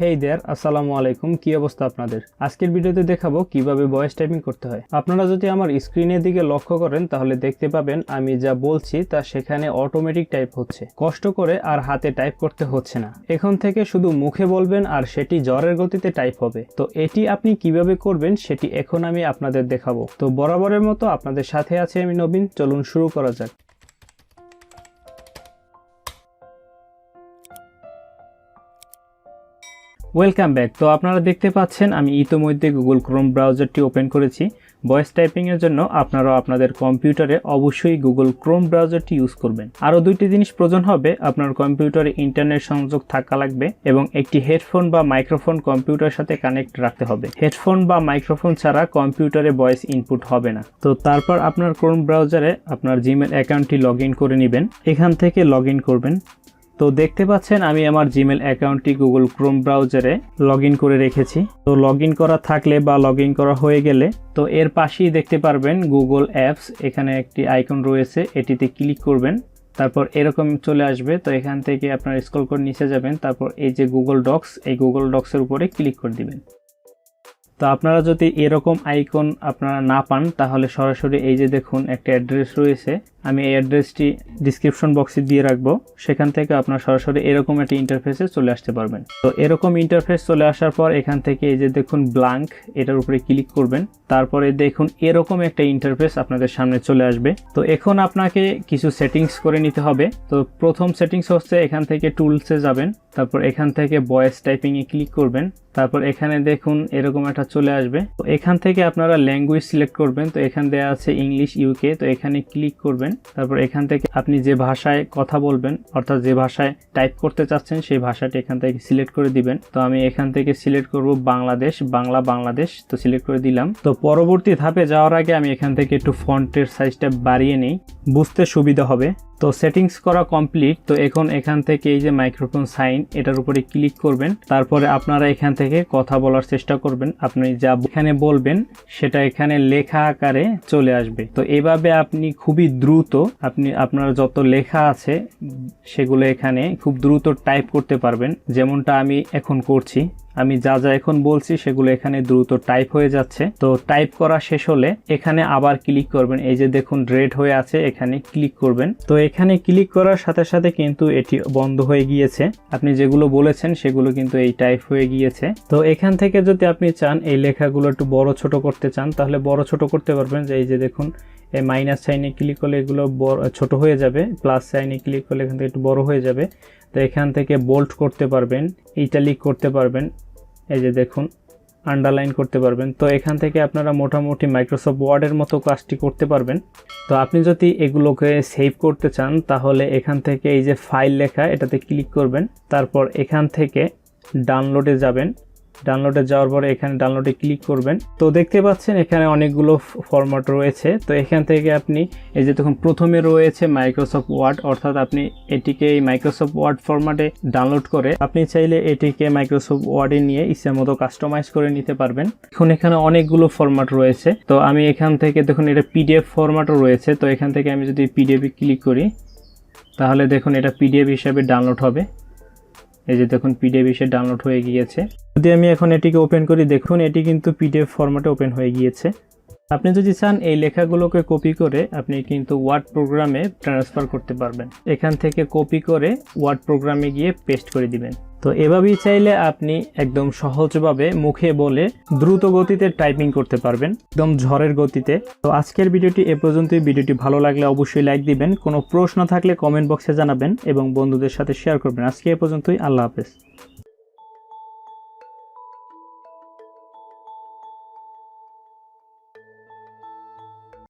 হেই দেয়ার, আসসালামু আলাইকুম। কি অবস্থা আপনাদের? আজকের ভিডিওতে দেখাবো কিভাবে ভয়েস টাইপিং করতে হয়। আপনারা যদি আমার স্ক্রিনের দিকে লক্ষ্য করেন তাহলে দেখতে পাবেন আমি যা বলছি তা সেখানে অটোমেটিক টাইপ হচ্ছে, কষ্ট করে আর হাতে টাইপ করতে হচ্ছে না। এখন থেকে শুধু মুখে বলবেন আর সেটি জ্বরের গতিতে টাইপ হবে। তো এটি আপনি কিভাবে করবেন সেটি এখন আমি আপনাদের দেখাবো। তো বরাবরের মতো আপনাদের সাথে আছে আমি নবীন। চলুন শুরু করা যাক। Welcome back. তো আপনারা দেখতে পাচ্ছেন আমি ইতিমধ্যে গুগল ক্রোম ব্রাউজারটি ওপেন করেছি। ভয়েস টাইপিংয়ের জন্য আপনারাও আপনাদের কম্পিউটারে অবশ্যই গুগল ক্রোম ব্রাউজারটি ইউজ করবেন। আরও দুইটি জিনিস প্রয়োজন হবে। আপনার কম্পিউটারে ইন্টারনেট সংযোগ থাকা লাগবে এবং একটি হেডফোন বা মাইক্রোফোন কম্পিউটারের সাথে কানেক্ট রাখতে হবে। হেডফোন বা মাইক্রোফোন ছাড়া কম্পিউটারে ভয়েস ইনপুট হবে না। তো তারপর আপনার ক্রোম ব্রাউজারে আপনার জিমেল অ্যাকাউন্টটি লগ ইন করে নেবেন। এখান থেকে লগ ইন করবেন। তো দেখতে পাচ্ছেন আমি আমার জিমেল অ্যাকাউন্টটি গুগল ক্রোম ব্রাউজারে লগ ইন করে রেখেছি। তো লগ ইন করা থাকলে বা লগ ইন করা হয়ে গেলে তো এর পাশেই দেখতে পারবেন গুগল অ্যাপস, এখানে একটি আইকন রয়েছে, এটিতে ক্লিক করবেন। তারপর এরকম চলে আসবে। তো এখান থেকে আপনারা স্ক্রল করে নিচে যাবেন। তারপর এই যে গুগল ডক্স, এই গুগল ডক্সের উপরে ক্লিক করে দিবেন। তো আপনারা যদি এরকম আইকন আপনারা না পান তাহলে সরাসরি এই যে দেখুন একটা অ্যাড্রেস রয়েছে, আমি এই অ্যাড্রেসটি ডিসক্রিপশন বক্সে দিয়ে রাখবো। সেখান থেকে আপনারা সরাসরি এরকম একটা ইন্টারফেসে চলে আসতে পারবেন। তো এরকম ইন্টারফেস চলে আসার পর এখান থেকে এই যে দেখুন ব্ল্যাঙ্ক, এটার উপরে ক্লিক করবেন। তারপরে দেখুন এরকম একটা ইন্টারফেস আপনাদের সামনে চলে আসবে। তো এখন আপনাকে কিছু সেটিংস করে নিতে হবে। তো প্রথম সেটিংস হচ্ছে এখান থেকে টুলসে যাবেন। তারপর এখান থেকে ভয়েস টাইপিংয়ে ক্লিক করবেন। তারপর এখানে দেখুন এরকম একটা চলে আসবে। তো এখান থেকে আপনারা ল্যাঙ্গুয়েজ সিলেক্ট করবেন। তো এখান দেওয়া আছে ইংলিশ ইউকে, তো এখানে ক্লিক করবেন। তারপর এখান থেকে আপনি যে ভাষায় কথা বলবেন অর্থাৎ যে ভাষায় টাইপ করতে চাচ্ছেন সেই ভাষাটি এখান থেকে সিলেক্ট করে দিবেন। তো আমি এখান থেকে সিলেক্ট করব বাংলাদেশ, বাংলাদেশ। তো সিলেক্ট করে দিলাম। তো পরবর্তী ধাপে যাওয়ার আগে আমি এখান থেকে একটু ফন্টের সাইজটা বাড়িয়ে নেই, বুঝতে সুবিধা হবে। তো সেটিংস করা কমপ্লিট। তো এখন এখান থেকে এই যে মাইক্রোফোন সাইন, এটার উপরে ক্লিক করবেন। তারপরে আপনারা এখান থেকে কথা বলার চেষ্টা করবেন। আপনি যা এখানে বলবেন সেটা এখানে লেখা আকারে চলে আসবে। তো এভাবে আপনি খুবই দ্রুত আপনার যত লেখা আছে সেগুলো এখানে খুব দ্রুত টাইপ করতে পারবেন, যেমনটা আমি এখন করছি। আমি যা এখন বলছি সেগুলো এখানে দ্রুত টাইপ হয়ে যাচ্ছে। তো টাইপ করা শেষ হলে এখানে আবার ক্লিক করবেন। এই যে দেখুন রেড হয়ে আছে, এখানে ক্লিক করবেন। তো এখানে ক্লিক করার সাথে সাথে কিন্তু এটি বন্ধ হয়ে গিয়েছে। আপনি যেগুলো বলেছেন সেগুলো কিন্তু এই টাইপ হয়ে গিয়েছে। তো এখান থেকে যদি আপনি চান এই লেখাগুলো একটু বড় ছোট করতে চান তাহলে বড় ছোট করতে পারবেন। যে এই যে দেখুন এই মাইনাস সাইনে ক্লিক করলে এগুলো ছোট হয়ে যাবে, প্লাস সাইনে ক্লিক করলে এখান থেকে একটু বড় হয়ে যাবে। তো এখান থেকে বোল্ড করতে পারবেন, ইটালিক করতে পারবেন, এই যে দেখুন আন্ডারলাইন করতে পারবেন। তো এখান থেকে আপনারা মোটামুটি মাইক্রোসফট ওয়ার্ডের মতো কাজটি করতে পারবেন। তো আপনি যদি এগুলোকে সেভ করতে চান তাহলে এখান থেকে এই যে ফাইল লেখা এটাতে ক্লিক করবেন। তারপর এখান থেকে ডাউনলোডে যাবেন। ডাউনলোডে যাওয়ার পরে এখানে ডাউনলোডে ক্লিক করবেন। তো দেখতে পাচ্ছেন এখানে অনেকগুলো ফরম্যাট রয়েছে। তো এখান থেকে আপনি এই যে তখন প্রথমে রয়েছে মাইক্রোসফট ওয়ার্ড, অর্থাৎ আপনি এটিকে এই মাইক্রোসফট ওয়ার্ড ফরম্যাটে ডাউনলোড করে আপনি চাইলে এটিকে মাইক্রোসফট ওয়ার্ডে নিয়ে ইচ্ছা মতো কাস্টমাইজ করে নিতে পারবেন। এখন এখানে অনেকগুলো ফরম্যাট রয়েছে। তো আমি এখান থেকে দেখুন এটা পিডিএফ ফরম্যাটও রয়েছে। তো এখান থেকে আমি যদি পিডিএফ ক্লিক করি তাহলে দেখুন এটা পিডিএফ হিসাবে ডাউনলোড হবে। এই যে দেখুন পিডিএফ হিসেবে ডাউনলোড হয়ে গিয়েছে। যদি আমি এখন এটিকে ওপেন করি দেখুন এটি কিন্তু পিডিএফ ফরম্যাটে ওপেন হয়ে গিয়েছে। আপনি যদি চান এই লেখাগুলোকে কপি করে আপনি কিন্তু ওয়ার্ড প্রোগ্রামে ট্রান্সফার করতে পারবেন। এখান থেকে কপি করে ওয়ার্ড প্রোগ্রামে গিয়ে পেস্ট করে দিবেন। তো এভাবেই চাইলে আপনি একদম সহজভাবে মুখে বলে দ্রুত গতিতে টাইপিং করতে পারবেন, একদম ঝড়ের গতিতে। তো আজকের ভিডিওটি এ পর্যন্তই। ভিডিওটি ভালো লাগলে অবশ্যই লাইক দিবেন, কোনো প্রশ্ন থাকলে কমেন্ট বক্সে জানাবেন এবং বন্ধুদের সাথে শেয়ার করবেন। আজকে এ পর্যন্তই। আল্লাহ হাফেজ।